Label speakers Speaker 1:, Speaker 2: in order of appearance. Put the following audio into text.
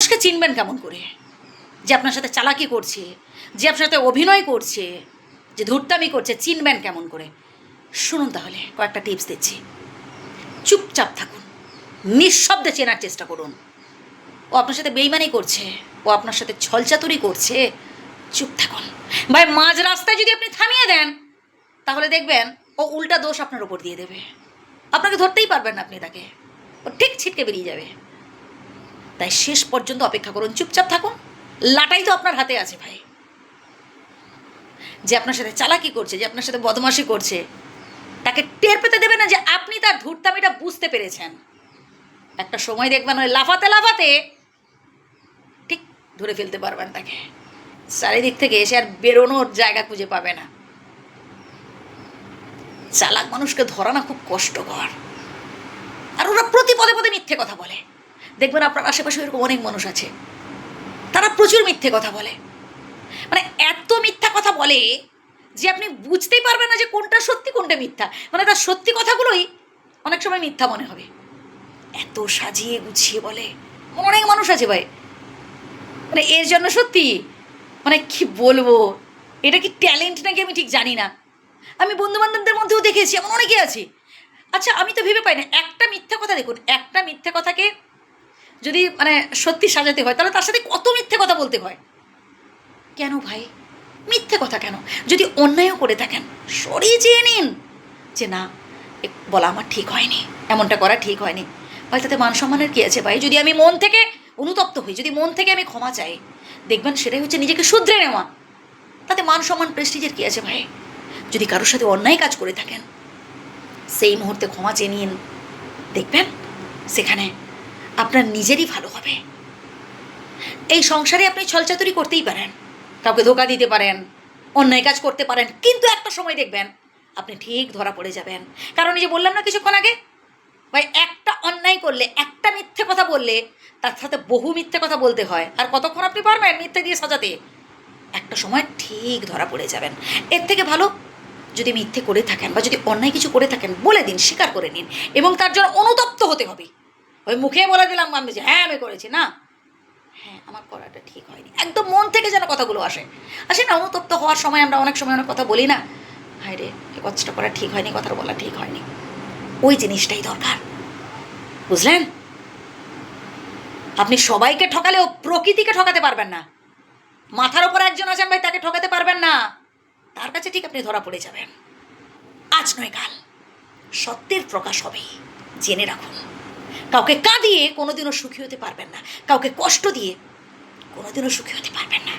Speaker 1: মানুষকে চিনবেন কেমন করে? যে আপনার সাথে চালাকি করছে, যে আপনার সাথে অভিনয় করছে, যে ধূর্তামি করছে, চিনবেন কেমন করে? শুনুন তাহলে কয়েকটা টিপস দিচ্ছি। চুপচাপ থাকুন, নিঃশব্দে চেনার চেষ্টা করুন। ও আপনার সাথে বেইমানি করছে, ও আপনার সাথে ছলচাতুরি করছে, চুপ থাকুন। ভাই মাঝ রাস্তায় যদি আপনি থামিয়ে দেন, তাহলে দেখবেন ও উল্টা দোষ আপনার উপর দিয়ে দেবে। আপনাকে ধরতেই পারবেন না আপনি তাকে, ও ঠিক ছিটকে বেরিয়ে যাবে। তাই শেষ পর্যন্ত অপেক্ষা করুন, চুপচাপ থাকুন। লাটাই তো আপনার হাতে আছে ভাই। যে আপনার সাথে চালাকি করছে, যে আপনার সাথে বদমাশি করছে, তাকে টের পেতে দেবে না যে আপনি তার ধূর্তামিটা বুঝতে পেরেছেন। একটা সময় দেখবেন ওই লাফাতে লাফাতে ঠিক ধরে ফেলতে পারবেন তাকে। চারিদিক থেকে এসে আর বেরোনোর জায়গা খুঁজে পাবে না। চালাক মানুষকে ধরা না খুব কষ্টকর। আর ওরা প্রতি পদে পদে মিথ্যে কথা বলে। দেখবেন আপনার আশেপাশে এরকম অনেক মানুষ আছে, তারা প্রচুর মিথ্যে কথা বলে। মানে এত মিথ্যা কথা বলে যে আপনি বুঝতেই পারবেন না যে কোনটা সত্যি কোনটা মিথ্যা। মানে তার সত্যি কথাগুলোই অনেক সময় মিথ্যা মনে হবে, এত সাজিয়ে গুছিয়ে বলে। অনেক মানুষ আছে ভাই, মানে এর জন্য সত্যি মানে কি বলবো, এটা কি ট্যালেন্ট নাকি আমি ঠিক জানি না। আমি বন্ধুবান্ধবদের মধ্যেও দেখেছি এমন অনেকে আছে। আচ্ছা আমি তো ভেবে পাই না, একটা মিথ্যা কথা দেখুন, একটা মিথ্যে কথাকে যদি মানে সত্যি সাজাতে হয় তাহলে তার সাথে কত মিথ্যে কথা বলতে হয়। কেন ভাই মিথ্যে কথা কেন? যদি অন্যায়ও করে থাকেন সরিয়ে চেয়ে নিন যে না বলা আমার ঠিক হয়নি, এমনটা করা ঠিক হয়নি। ভাই তাতে মান সম্মানের কী আছে ভাই? যদি আমি মন থেকে অনুতপ্ত হই, যদি মন থেকে আমি ক্ষমা চাই, দেখবেন সেটাই হচ্ছে নিজেকে শুধরে নেওয়া। তাতে মান সম্মান প্রেস্টিজের কী আছে ভাই? যদি কারোর সাথে অন্যায় কাজ করে থাকেন সেই মুহূর্তে ক্ষমা চেয়ে নিন, দেখবেন সেখানে আপনার নিজেরই ভালো হবে। এই সংসারে আপনি ছলচাতুরি করতেই পারেন, কাউকে ধোকা দিতে পারেন, অন্যায় কাজ করতে পারেন, কিন্তু একটা সময় দেখবেন আপনি ঠিক ধরা পড়ে যাবেন। কারণ এই যে বললাম না কিছুক্ষণ আগে, ভাই একটা অন্যায় করলে, একটা মিথ্যে কথা বললে তার সাথে বহু মিথ্যে কথা বলতে হয়। আর কতক্ষণ আপনি পারবেন মিথ্যে দিয়ে সাজাতে? একটা সময় ঠিক ধরা পড়ে যাবেন। এর থেকে ভালো যদি মিথ্যে করে থাকেন বা যদি অন্যায় কিছু করে থাকেন বলে দিন, স্বীকার করে নিন, এবং তার জন্য অনুতপ্ত হতে হবে। ওই মুখে বলে দিলাম আমি যে হ্যাঁ আমি করেছি, না, হ্যাঁ আমার করাটা ঠিক হয়নি, একদম মন থেকে যেন কথাগুলো আসে। আসে না, অনুতপ্ত হওয়ার সময় আমরা অনেক সময় অনেক কথা বলি না, হায় রে এই কথাটা করা ঠিক হয়নি, কথাটা বলা ঠিক হয়নি। ওই জিনিসটাই দরকার, বুঝলেন? আপনি সবাইকে ঠকালেও প্রকৃতিকে ঠকাতে পারবেন না। মাথার ওপর একজন আছেন ভাই, তাকে ঠকাতে পারবেন না, তার কাছে ঠিক আপনি ধরা পড়ে যাবেন। আজ নয় কাল সত্যের প্রকাশ হবে, জেনে রাখুন। কাউকে কাঁদিয়ে কোনোদিনও সুখী হতে পারবেন না, কাউকে কষ্ট দিয়ে কোনোদিনও সুখী হতে পারবেন না।